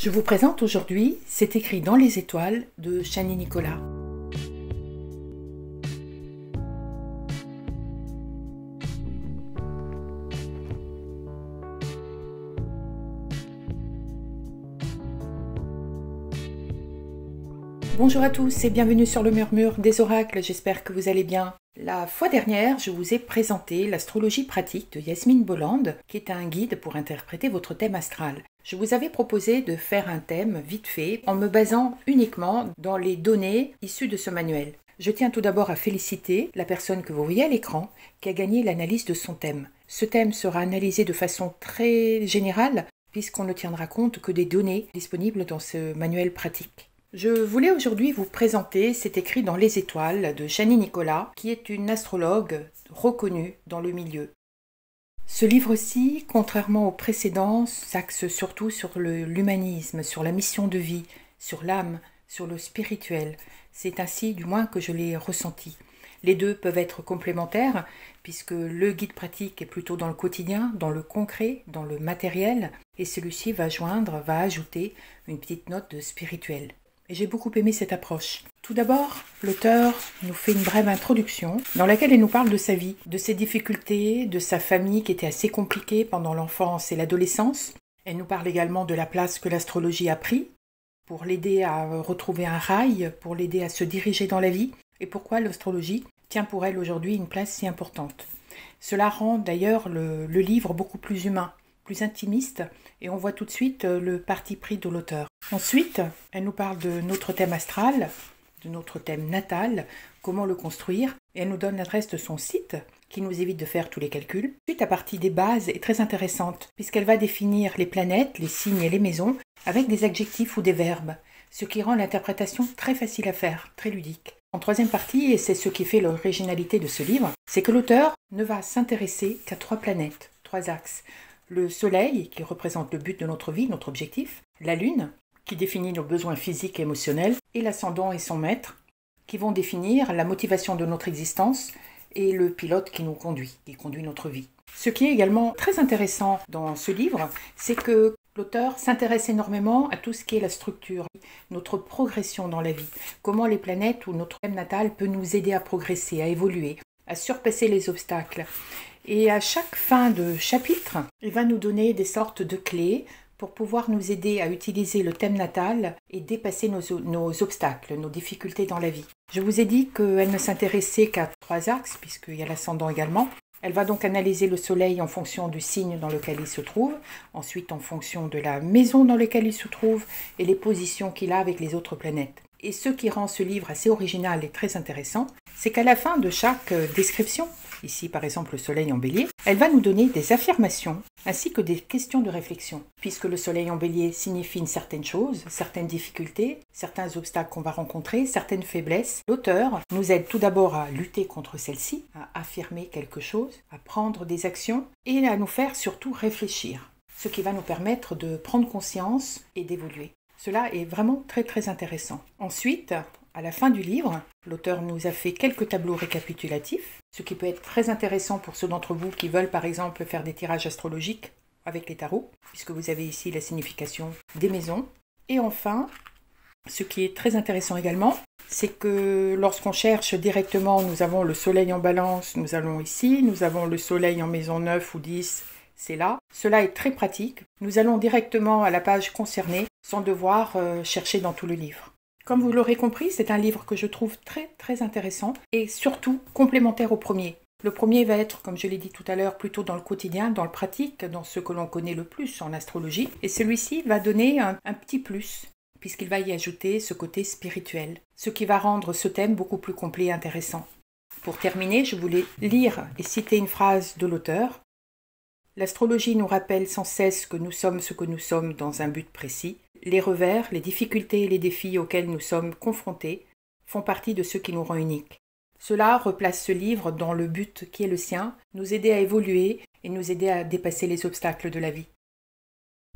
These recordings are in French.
Je vous présente aujourd'hui C'est écrit dans les étoiles de Chani Nicolas. Bonjour à tous et bienvenue sur le murmure des oracles, j'espère que vous allez bien. La fois dernière, je vous ai présenté l'astrologie pratique de Yasmine Bolland, qui est un guide pour interpréter votre thème astral. Je vous avais proposé de faire un thème vite fait en me basant uniquement dans les données issues de ce manuel. Je tiens tout d'abord à féliciter la personne que vous voyez à l'écran qui a gagné l'analyse de son thème. Ce thème sera analysé de façon très générale puisqu'on ne tiendra compte que des données disponibles dans ce manuel pratique. Je voulais aujourd'hui vous présenter C'est écrit dans les étoiles de Chani Nicolas, qui est une astrologue reconnue dans le milieu. Ce livre-ci, contrairement aux précédents, s'axe surtout sur l'humanisme, sur la mission de vie, sur l'âme, sur le spirituel. C'est ainsi du moins que je l'ai ressenti. Les deux peuvent être complémentaires, puisque le guide pratique est plutôt dans le quotidien, dans le concret, dans le matériel, et celui-ci va ajouter une petite note de spirituel. Et j'ai beaucoup aimé cette approche. Tout d'abord, l'auteur nous fait une brève introduction dans laquelle elle nous parle de sa vie, de ses difficultés, de sa famille qui était assez compliquée pendant l'enfance et l'adolescence. Elle nous parle également de la place que l'astrologie a pris pour l'aider à retrouver un rail, pour l'aider à se diriger dans la vie et pourquoi l'astrologie tient pour elle aujourd'hui une place si importante. Cela rend d'ailleurs le livre beaucoup plus humain, plus intimiste, et on voit tout de suite le parti pris de l'auteur. Ensuite, elle nous parle de notre thème astral, de notre thème natal, comment le construire, et elle nous donne l'adresse de son site, qui nous évite de faire tous les calculs. Ensuite, la partie des bases est très intéressante, puisqu'elle va définir les planètes, les signes et les maisons, avec des adjectifs ou des verbes, ce qui rend l'interprétation très facile à faire, très ludique. En troisième partie, et c'est ce qui fait l'originalité de ce livre, c'est que l'auteur ne va s'intéresser qu'à 3 planètes, 3 axes. Le soleil, qui représente le but de notre vie, notre objectif, la lune, qui définit nos besoins physiques et émotionnels, et l'ascendant et son maître, qui vont définir la motivation de notre existence et le pilote qui nous conduit, qui conduit notre vie. Ce qui est également très intéressant dans ce livre, c'est que l'auteur s'intéresse énormément à tout ce qui est la structure, notre progression dans la vie, comment les planètes ou notre thème natal peut nous aider à progresser, à évoluer, à surpasser les obstacles. Et à chaque fin de chapitre, il va nous donner des sortes de clés pour pouvoir nous aider à utiliser le thème natal et dépasser nos obstacles, nos difficultés dans la vie. Je vous ai dit qu'elle ne s'intéressait qu'à 3 axes, puisqu'il y a l'ascendant également. Elle va donc analyser le soleil en fonction du signe dans lequel il se trouve, ensuite en fonction de la maison dans laquelle il se trouve et les positions qu'il a avec les autres planètes. Et ce qui rend ce livre assez original et très intéressant, c'est qu'à la fin de chaque description, ici par exemple le soleil en bélier, elle va nous donner des affirmations ainsi que des questions de réflexion. Puisque le soleil en bélier signifie une certaine chose, certaines difficultés, certains obstacles qu'on va rencontrer, certaines faiblesses, l'auteur nous aide tout d'abord à lutter contre celles-ci, à affirmer quelque chose, à prendre des actions et à nous faire surtout réfléchir, ce qui va nous permettre de prendre conscience et d'évoluer. Cela est vraiment très très intéressant. Ensuite, à la fin du livre, l'auteur nous a fait quelques tableaux récapitulatifs, ce qui peut être très intéressant pour ceux d'entre vous qui veulent par exemple faire des tirages astrologiques avec les tarots, puisque vous avez ici la signification des maisons. Et enfin, ce qui est très intéressant également, c'est que lorsqu'on cherche directement, nous avons le soleil en balance, nous allons ici, nous avons le soleil en maison 9 ou 10, c'est là. Cela est très pratique. Nous allons directement à la page concernée sans devoir chercher dans tout le livre. Comme vous l'aurez compris, c'est un livre que je trouve très très intéressant et surtout complémentaire au premier. Le premier va être, comme je l'ai dit tout à l'heure, plutôt dans le quotidien, dans le pratique, dans ce que l'on connaît le plus en astrologie. Et celui-ci va donner un petit plus, puisqu'il va y ajouter ce côté spirituel, ce qui va rendre ce thème beaucoup plus complet et intéressant. Pour terminer, je voulais lire et citer une phrase de l'auteur. L'astrologie nous rappelle sans cesse que nous sommes ce que nous sommes dans un but précis. Les revers, les difficultés et les défis auxquels nous sommes confrontés font partie de ce qui nous rend uniques. Cela replace ce livre dans le but qui est le sien, nous aider à évoluer et nous aider à dépasser les obstacles de la vie.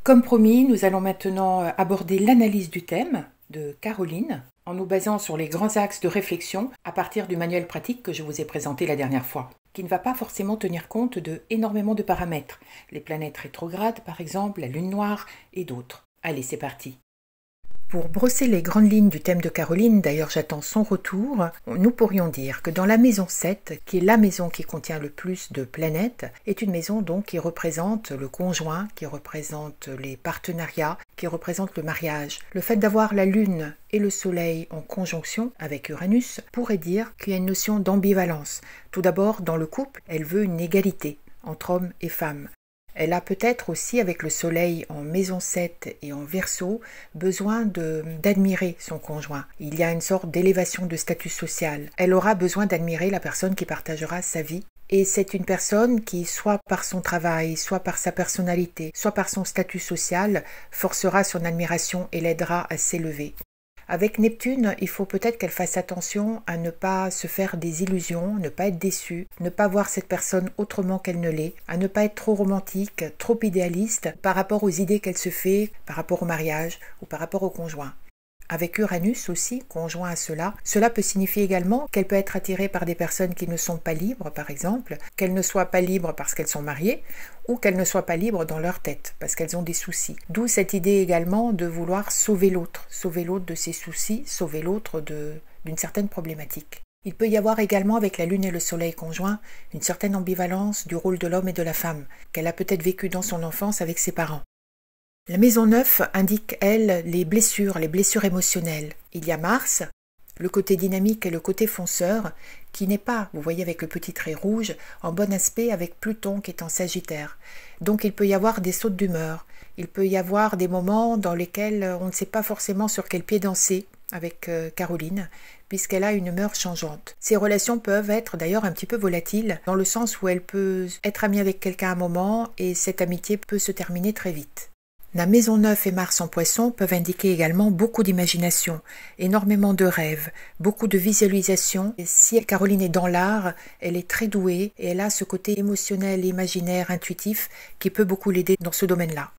Comme promis, nous allons maintenant aborder l'analyse du thème de Caroline, en nous basant sur les grands axes de réflexion à partir du manuel pratique que je vous ai présenté la dernière fois, qui ne va pas forcément tenir compte de énormément de paramètres, les planètes rétrogrades par exemple, la lune noire et d'autres. Allez, c'est parti. Pour brosser les grandes lignes du thème de Caroline, d'ailleurs j'attends son retour, nous pourrions dire que dans la maison 7, qui est la maison qui contient le plus de planètes, est une maison donc qui représente le conjoint, qui représente les partenariats, qui représente le mariage. Le fait d'avoir la Lune et le Soleil en conjonction avec Uranus pourrait dire qu'il y a une notion d'ambivalence. Tout d'abord, dans le couple, elle veut une égalité entre hommes et femmes. Elle a peut-être aussi, avec le soleil en maison 7 et en Verseau, besoin d'admirer son conjoint. Il y a une sorte d'élévation de statut social. Elle aura besoin d'admirer la personne qui partagera sa vie. Et c'est une personne qui, soit par son travail, soit par sa personnalité, soit par son statut social, forcera son admiration et l'aidera à s'élever. Avec Neptune, il faut peut-être qu'elle fasse attention à ne pas se faire des illusions, ne pas être déçue, ne pas voir cette personne autrement qu'elle ne l'est, à ne pas être trop romantique, trop idéaliste par rapport aux idées qu'elle se fait, par rapport au mariage ou par rapport au conjoint. Avec Uranus aussi, conjoint à cela peut signifier également qu'elle peut être attirée par des personnes qui ne sont pas libres, par exemple, qu'elles ne soient pas libres parce qu'elles sont mariées, ou qu'elles ne soient pas libres dans leur tête, parce qu'elles ont des soucis. D'où cette idée également de vouloir sauver l'autre de ses soucis, sauver l'autre d'une certaine problématique. Il peut y avoir également avec la Lune et le Soleil conjoint une certaine ambivalence du rôle de l'homme et de la femme, qu'elle a peut-être vécu dans son enfance avec ses parents. La maison 9 indique, elle, les blessures émotionnelles. Il y a Mars, le côté dynamique et le côté fonceur, qui n'est pas, vous voyez avec le petit trait rouge, en bon aspect avec Pluton qui est en Sagittaire. Donc il peut y avoir des sautes d'humeur, il peut y avoir des moments dans lesquels on ne sait pas forcément sur quel pied danser avec Caroline, puisqu'elle a une humeur changeante. Ces relations peuvent être d'ailleurs un petit peu volatiles, dans le sens où elle peut être amie avec quelqu'un à un moment et cette amitié peut se terminer très vite. La maison 9 et Mars en Poisson peuvent indiquer également beaucoup d'imagination, énormément de rêves, beaucoup de visualisation. Et si Caroline est dans l'art, elle est très douée et elle a ce côté émotionnel, imaginaire, intuitif qui peut beaucoup l'aider dans ce domaine-là.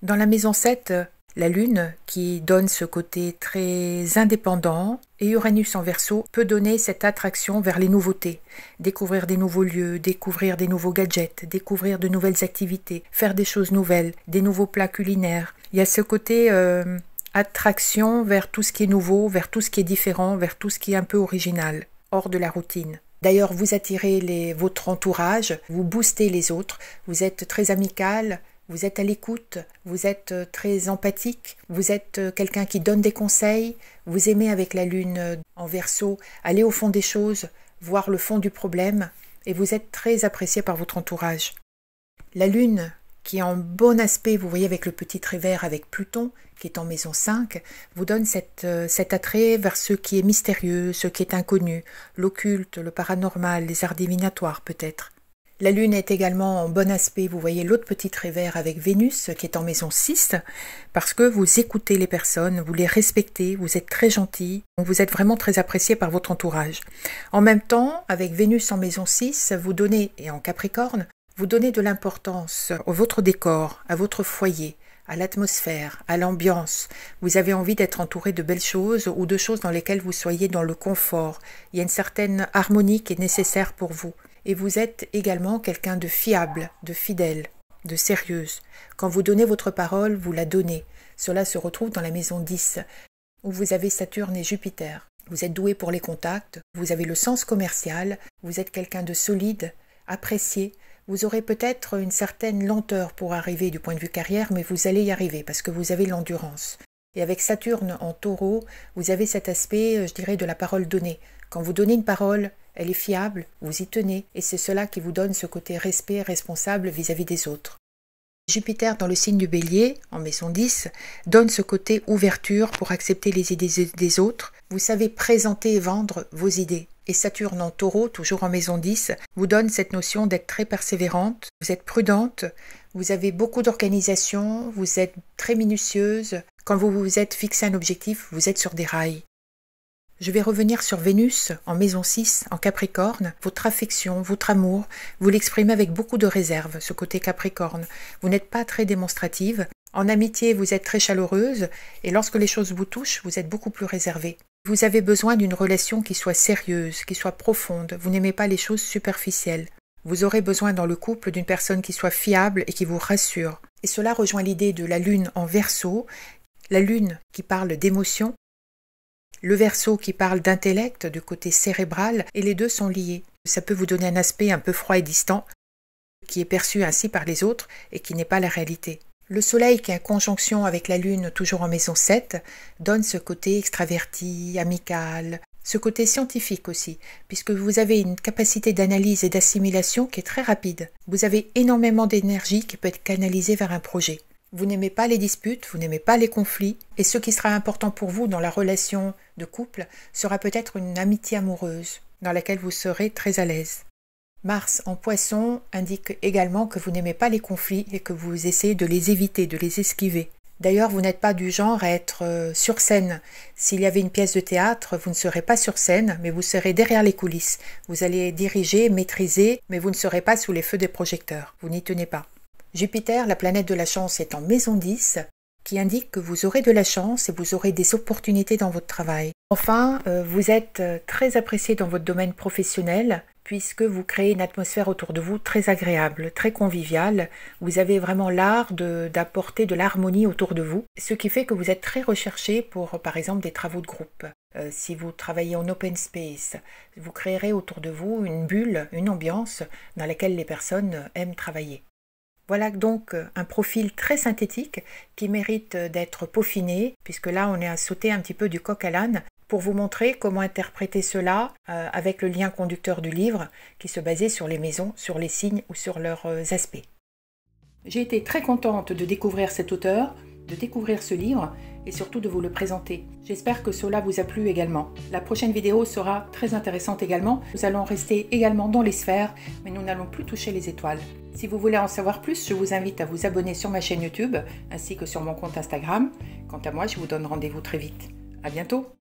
Dans la maison 7, la Lune, qui donne ce côté très indépendant, et Uranus en Verseau peut donner cette attraction vers les nouveautés, découvrir des nouveaux lieux, découvrir des nouveaux gadgets, découvrir de nouvelles activités, faire des choses nouvelles, des nouveaux plats culinaires. Il y a ce côté attraction vers tout ce qui est nouveau, vers tout ce qui est différent, vers tout ce qui est un peu original, hors de la routine. D'ailleurs, vous attirez votre entourage, vous boostez les autres, vous êtes très amical, vous êtes à l'écoute, vous êtes très empathique, vous êtes quelqu'un qui donne des conseils, vous aimez avec la Lune en Verseau aller au fond des choses, voir le fond du problème, et vous êtes très apprécié par votre entourage. La Lune, qui est en bon aspect, vous voyez avec le petit trait vert avec Pluton, qui est en maison 5, vous donne cet attrait vers ce qui est mystérieux, ce qui est inconnu, l'occulte, le paranormal, les arts divinatoires peut-être. La Lune est également en bon aspect, vous voyez l'autre petit trait vert avec Vénus qui est en maison 6, parce que vous écoutez les personnes, vous les respectez, vous êtes très gentil, vous êtes vraiment très apprécié par votre entourage. En même temps, avec Vénus en maison 6, vous donnez, et en Capricorne, vous donnez de l'importance à votre décor, à votre foyer, à l'atmosphère, à l'ambiance. Vous avez envie d'être entouré de belles choses ou de choses dans lesquelles vous soyez dans le confort. Il y a une certaine harmonie qui est nécessaire pour vous. Et vous êtes également quelqu'un de fiable, de fidèle, de sérieuse. Quand vous donnez votre parole, vous la donnez. Cela se retrouve dans la maison 10, où vous avez Saturne et Jupiter. Vous êtes doué pour les contacts, vous avez le sens commercial, vous êtes quelqu'un de solide, apprécié. Vous aurez peut-être une certaine lenteur pour arriver du point de vue carrière, mais vous allez y arriver parce que vous avez l'endurance. Et avec Saturne en Taureau, vous avez cet aspect, je dirais, de la parole donnée. Quand vous donnez une parole, elle est fiable, vous y tenez, et c'est cela qui vous donne ce côté respect responsable vis-à-vis des autres. Jupiter dans le signe du Bélier, en maison 10, donne ce côté ouverture pour accepter les idées des autres. Vous savez présenter et vendre vos idées. Et Saturne en Taureau, toujours en maison 10, vous donne cette notion d'être très persévérante, vous êtes prudente, vous avez beaucoup d'organisation, vous êtes très minutieuse. Quand vous vous êtes fixé un objectif, vous êtes sur des rails. Je vais revenir sur Vénus en maison 6, en Capricorne. Votre affection, votre amour, vous l'exprimez avec beaucoup de réserve, ce côté Capricorne. Vous n'êtes pas très démonstrative. En amitié, vous êtes très chaleureuse et lorsque les choses vous touchent, vous êtes beaucoup plus réservée. Vous avez besoin d'une relation qui soit sérieuse, qui soit profonde. Vous n'aimez pas les choses superficielles. Vous aurez besoin dans le couple d'une personne qui soit fiable et qui vous rassure. Et cela rejoint l'idée de la lune en Verseau, la lune qui parle d'émotion, le Verseau qui parle d'intellect, de côté cérébral, et les deux sont liés. Ça peut vous donner un aspect un peu froid et distant, qui est perçu ainsi par les autres et qui n'est pas la réalité. Le soleil qui est en conjonction avec la lune toujours en maison 7 donne ce côté extraverti, amical, ce côté scientifique aussi, puisque vous avez une capacité d'analyse et d'assimilation qui est très rapide. Vous avez énormément d'énergie qui peut être canalisée vers un projet. Vous n'aimez pas les disputes, vous n'aimez pas les conflits, et ce qui sera important pour vous dans la relation de couple sera peut-être une amitié amoureuse, dans laquelle vous serez très à l'aise. Mars en Poisson indique également que vous n'aimez pas les conflits et que vous essayez de les éviter, de les esquiver. D'ailleurs, vous n'êtes pas du genre à être sur scène. S'il y avait une pièce de théâtre, vous ne serez pas sur scène, mais vous serez derrière les coulisses. Vous allez diriger, maîtriser, mais vous ne serez pas sous les feux des projecteurs. Vous n'y tenez pas. Jupiter, la planète de la chance, est en maison 10, qui indique que vous aurez de la chance et vous aurez des opportunités dans votre travail. Enfin, vous êtes très apprécié dans votre domaine professionnel, puisque vous créez une atmosphère autour de vous très agréable, très conviviale. Vous avez vraiment l'art d'apporter de l'harmonie autour de vous, ce qui fait que vous êtes très recherché pour, par exemple, des travaux de groupe. Si vous travaillez en open space, vous créerez autour de vous une bulle, une ambiance dans laquelle les personnes aiment travailler. Voilà donc un profil très synthétique qui mérite d'être peaufiné, puisque là on est à sauter un petit peu du coq à l'âne, pour vous montrer comment interpréter cela avec le lien conducteur du livre qui se basait sur les maisons, sur les signes ou sur leurs aspects. J'ai été très contente de découvrir cet auteur, de découvrir ce livre et surtout de vous le présenter. J'espère que cela vous a plu également. La prochaine vidéo sera très intéressante également. Nous allons rester également dans les sphères, mais nous n'allons plus toucher les étoiles. Si vous voulez en savoir plus, je vous invite à vous abonner sur ma chaîne YouTube ainsi que sur mon compte Instagram. Quant à moi, je vous donne rendez-vous très vite. À bientôt!